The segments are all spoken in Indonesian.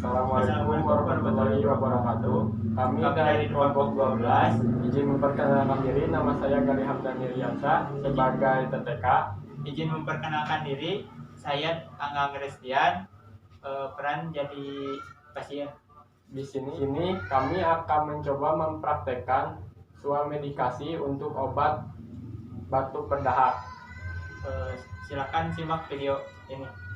Assalamualaikum warahmatullahi wabarakatuh. Kami dari kelompok 12 izin memperkenalkan diri. Nama saya Galih Hamdan Iriansyah sebagai TTK. Izin memperkenalkan diri, saya Angga Christian, peran jadi pasien. Di sini kami akan mencoba mempraktekkan swamedikasi untuk obat batuk berdahak. Silakan simak video ini.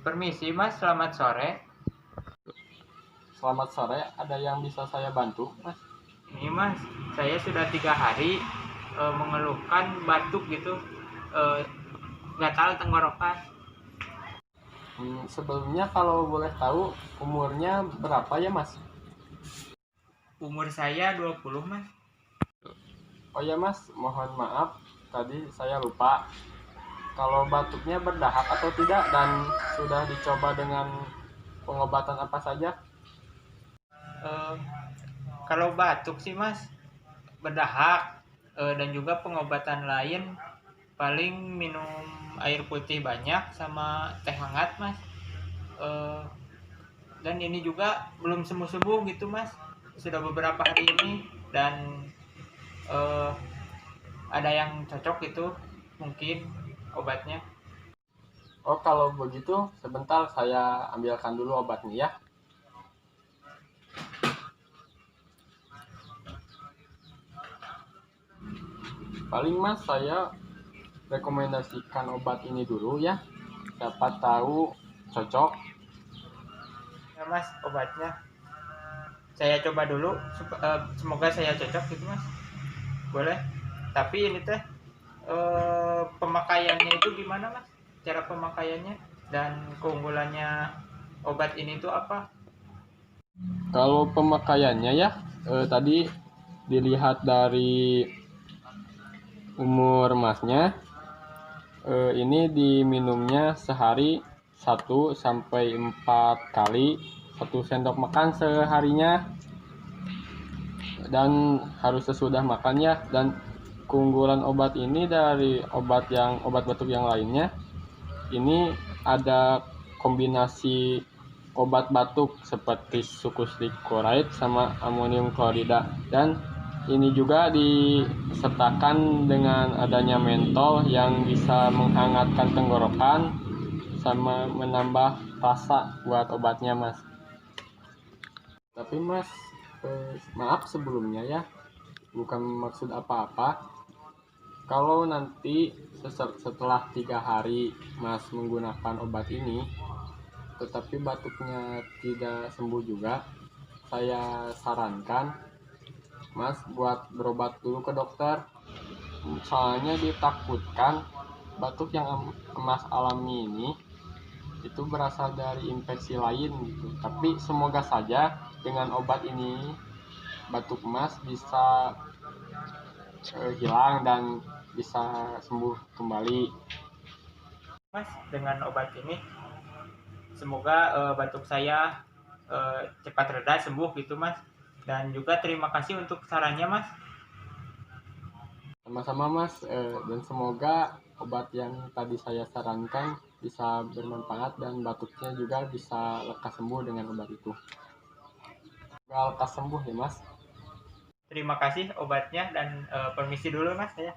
Permisi Mas, selamat sore. Selamat sore, ada yang bisa saya bantu, Mas? Ini Mas, saya sudah 3 hari mengeluhkan batuk gitu, gatal tenggorokan. Sebelumnya kalau boleh tahu umurnya berapa ya, Mas? Umur saya 20 Mas. Oh ya Mas, mohon maaf tadi saya lupa. Kalau batuknya berdahak atau tidak dan sudah dicoba dengan pengobatan apa saja? Kalau batuk sih Mas, berdahak, dan juga pengobatan lain paling minum air putih banyak sama teh hangat Mas. Dan ini juga belum sembuh-sembuh gitu Mas, sudah beberapa hari ini, dan ada yang cocok gitu mungkin obatnya. Oh kalau begitu sebentar saya ambilkan dulu obatnya ya. Paling Mas saya rekomendasikan obat ini dulu ya. Siapa tahu cocok. Ya Mas, obatnya saya coba dulu, semoga saya cocok gitu Mas. Boleh. Tapi ini teh pemakaiannya itu gimana Mas? Cara pemakaiannya dan keunggulannya obat ini tuh apa? Kalau pemakaiannya ya tadi dilihat dari umur Masnya, ini diminumnya sehari 1-4 kali, 1 sendok makan seharinya, dan harus sesudah makan ya. Dan keunggulan obat ini dari obat batuk yang lainnya, ini ada kombinasi obat batuk seperti succus liquoride sama amonium klorida, dan ini juga disertakan dengan adanya mentol yang bisa menghangatkan tenggorokan sama menambah rasa buat obatnya Mas. Tapi Mas, maaf sebelumnya ya, bukan maksud apa-apa. Kalau nanti setelah 3 hari Mas menggunakan obat ini tetapi batuknya tidak sembuh juga, saya sarankan Mas buat berobat dulu ke dokter. Soalnya ditakutkan batuk yang Mas alami ini itu berasal dari infeksi lain gitu. Tapi semoga saja dengan obat ini batuk Mas bisa hilang dan bisa sembuh kembali. Mas, dengan obat ini semoga batuk saya cepat reda, sembuh gitu Mas. Dan juga terima kasih untuk sarannya Mas. Sama-sama Mas, dan semoga obat yang tadi saya sarankan bisa bermanfaat dan batuknya juga bisa lekas sembuh dengan obat itu. Semoga lekas sembuh ya Mas. Terima kasih obatnya, dan permisi dulu Mas saya.